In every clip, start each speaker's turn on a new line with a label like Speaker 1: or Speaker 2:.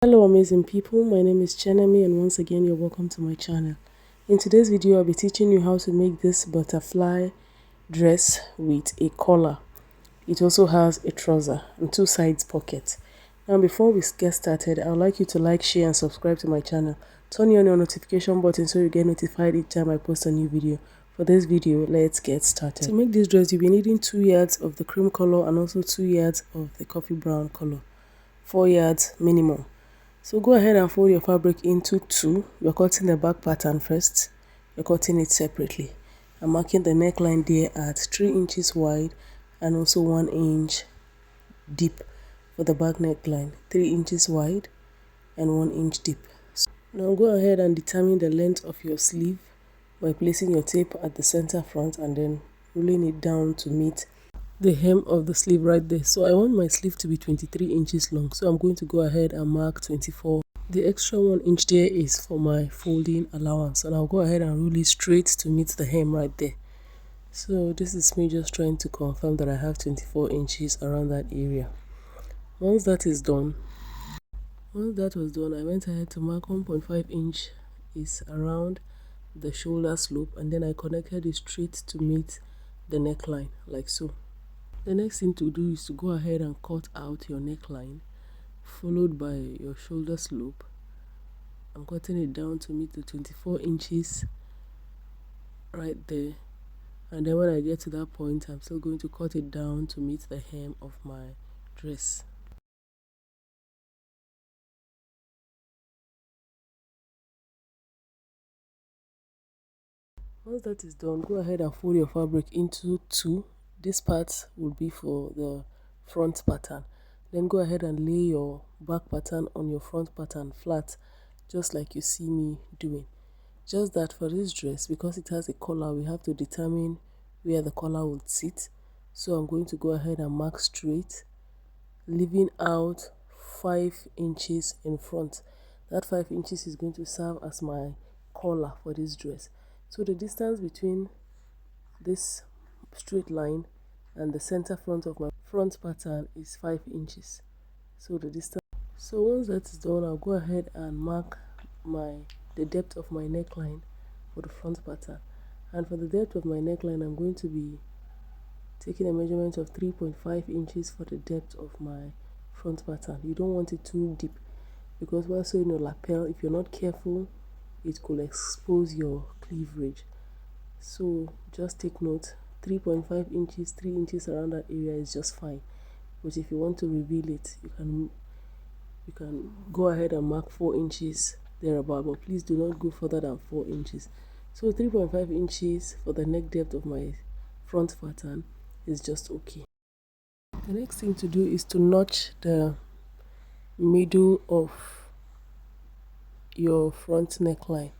Speaker 1: Hello amazing people, my name is Chenemi and once again you're welcome to my channel. In today's video I'll be teaching you how to make this butterfly dress with a collar. It also has a trouser and two sides pockets. Now before we get started, I would like you to like, share and subscribe to my channel. Turn on your notification button so you get notified each time I post a new video. For this video, let's get started. To make this dress, you'll be needing 2 yards of the cream color and also 2 yards of the coffee brown color. 4 yards minimum. So go ahead and fold your fabric into two. You're cutting the back pattern first. You're cutting it separately. I'm marking the neckline there at 3 inches wide and also 1 inch deep for the back neckline. 3 inches wide and 1 inch deep. Now go ahead and determine the length of your sleeve by placing your tape at the center front and then rolling it down to meet the hem of the sleeve right there. So I want my sleeve to be 23 inches long, so I'm going to go ahead and mark 24. The extra 1 inch there is for my folding allowance, and I'll go ahead and roll it straight to meet the hem right there. So this is me just trying to confirm that I have 24 inches around that area. Once that was done, I went ahead to mark 1.5 inch is around the shoulder slope, and then I connected it straight to meet the neckline like so. The next thing to do is to go ahead and cut out your neckline, followed by your shoulder slope. I'm cutting it down to meet the 24 inches right there. And then when I get to that point, I'm still going to cut it down to meet the hem of my dress. Once that is done, go ahead and fold your fabric into two. This part will be for the front pattern. Then go ahead and lay your back pattern on your front pattern flat, just like you see me doing. Just that for this dress, because it has a collar, we have to determine where the collar would sit. So I'm going to go ahead and mark straight, leaving out 5 inches in front. That 5 inches is going to serve as my collar for this dress. So the distance between this straight line and the center front of my front pattern is 5 inches. So the distance. So once that is done, I'll go ahead and mark the depth of my neckline for the front pattern. And for the depth of my neckline, I'm going to be taking a measurement of 3.5 inches for the depth of my front pattern. You don't want it too deep, because while sewing your lapel, if you're not careful, it could expose your cleavage. So just take note, 3.5 inches, 3 inches around that area is just fine. But if you want to reveal it, you can go ahead and mark 4 inches thereabout, but please do not go further than 4 inches. So 3.5 inches for the neck depth of my front pattern is just okay. The next thing to do is to notch the middle of your front neckline.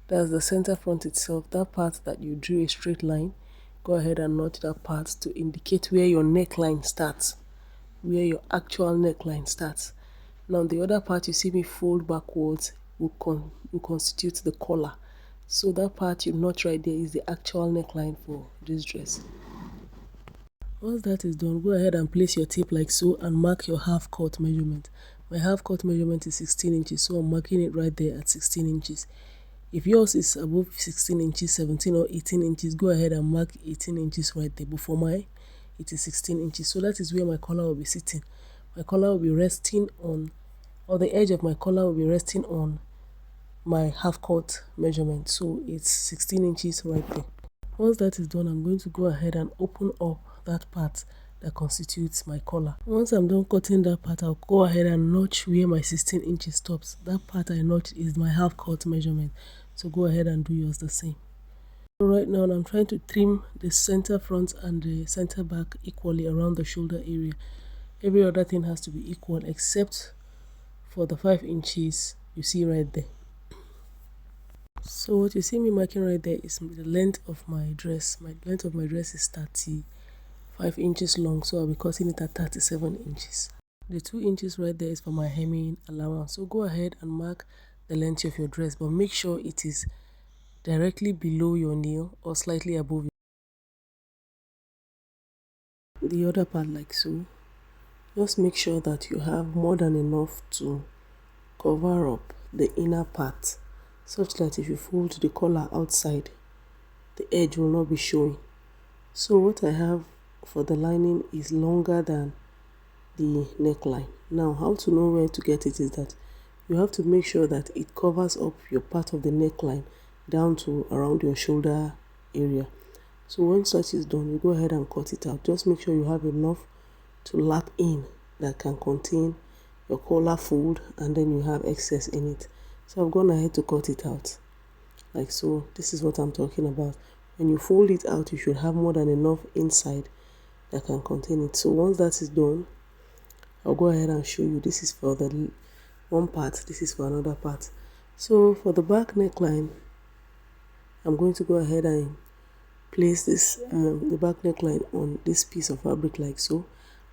Speaker 1: That's the center front itself, that part that you drew a straight line. Go ahead and notch that part to indicate where your neckline starts, where your actual neckline starts. Now the other part you see me fold backwards will constitute the collar. So that part you notch right there is the actual neckline for this dress. Once that is done, go ahead and place your tape like so and mark your half cut measurement. My half cut measurement is 16 inches, so I'm marking it right there at 16 inches. If yours is above 16 inches, 17 or 18 inches, go ahead and mark 18 inches right there. But for mine, it is 16 inches. So that is where my collar will be sitting. My collar will be resting on, or the edge of my collar will be resting on my half cut measurement. So it's 16 inches right there. Once that is done, I'm going to go ahead and open up that part that constitutes my collar. Once I'm done cutting that part, I'll go ahead and notch where my 16 inches stops. That part I notched is my half cut measurement. So go ahead and do yours the same. So right now I'm trying to trim the center front and the center back equally around the shoulder area. Every other thing has to be equal except for the 5 inches you see right there. So what you see me marking right there is the length of my dress. My length of my dress is 35 inches long, so I'll be cutting it at 37 inches. The 2 inches right there is for my hemming allowance. So go ahead and mark the length of your dress, but make sure it is directly below your nail or slightly above the other part like so. Just make sure that you have more than enough to cover up the inner part such that if you fold the collar outside, the edge will not be showing. So what I have for the lining is longer than the neckline. Now, how to know where to get it is that you have to make sure that it covers up your part of the neckline down to around your shoulder area. So when such is done, you go ahead and cut it out. Just make sure you have enough to lap in that can contain your collar fold, and then you have excess in it. So I've gone ahead to cut it out like so. This is what I'm talking about. When you fold it out, you should have more than enough inside that can contain it. So once that is done, I'll go ahead and show you. This is for the one part, this is for another part. So for the back neckline, I'm going to go ahead and place this the back neckline on this piece of fabric like so.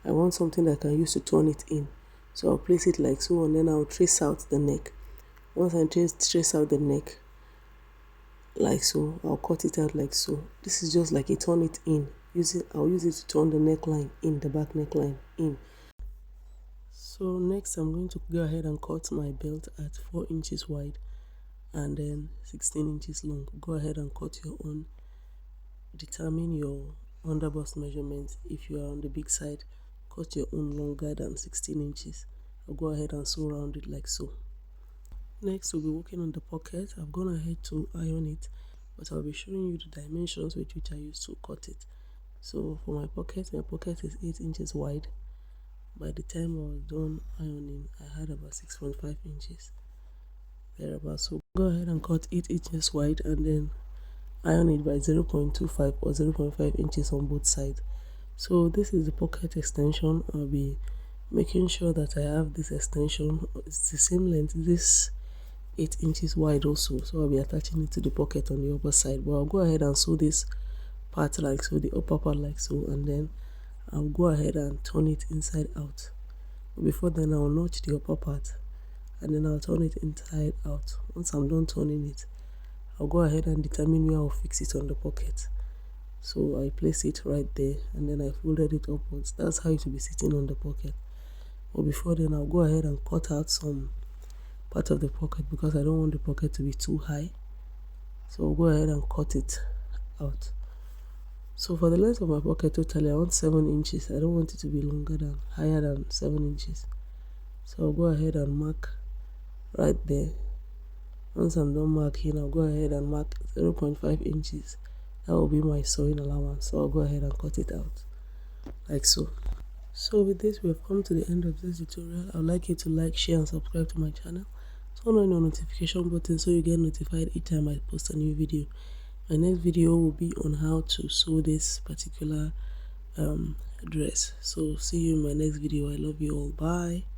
Speaker 1: I want something that I can use to turn it in, so I'll place it like so, and then I'll trace out the neck. Once I trace out the neck like so, I'll cut it out like so. This is just like a turn it in. I'll use it to turn the neckline in, the back neckline in. So next I'm going to go ahead and cut my belt at 4 inches wide and then 16 inches long. Go ahead and cut your own. Determine your underbust measurement. If you are on the big side, cut your own longer than 16 inches. I'll go ahead and sew around it like so. Next we'll be working on the pocket. I've gone ahead to iron it, but I'll be showing you the dimensions with which I used to cut it. So for my pocket is 8 inches wide. By the time I was done ironing, I had about 6.5 inches thereabouts. So go ahead and cut 8 inches wide and then iron it by 0.25 or 0.5 inches on both sides. So this is the pocket extension. I'll be making sure that I have this extension. It's the same length, this 8 inches wide also. So I'll be attaching it to the pocket on the upper side. But I'll go ahead and sew this part like so, the upper part like so, and then I'll go ahead and turn it inside out. But before then, I'll notch the upper part and then I'll turn it inside out. Once I'm done turning it, I'll go ahead and determine where I'll fix it on the pocket. So I place it right there and then I folded it upwards. That's how it will be sitting on the pocket. But before then, I'll go ahead and cut out some part of the pocket because I don't want the pocket to be too high. So I'll go ahead and cut it out. So for the length of my pocket totally, I want 7 inches. I don't want it to be higher than 7 inches. So I'll go ahead and mark right there. Once I'm done marking, I'll go ahead and mark 0.5 inches. That will be my sewing allowance. So I'll go ahead and cut it out like so. So with this, we have come to the end of this tutorial. I would like you to like, share and subscribe to my channel. Turn on your notification button so you get notified each time I post a new video. My next video will be on how to sew this particular dress. So see you in my next video. I love you all. Bye.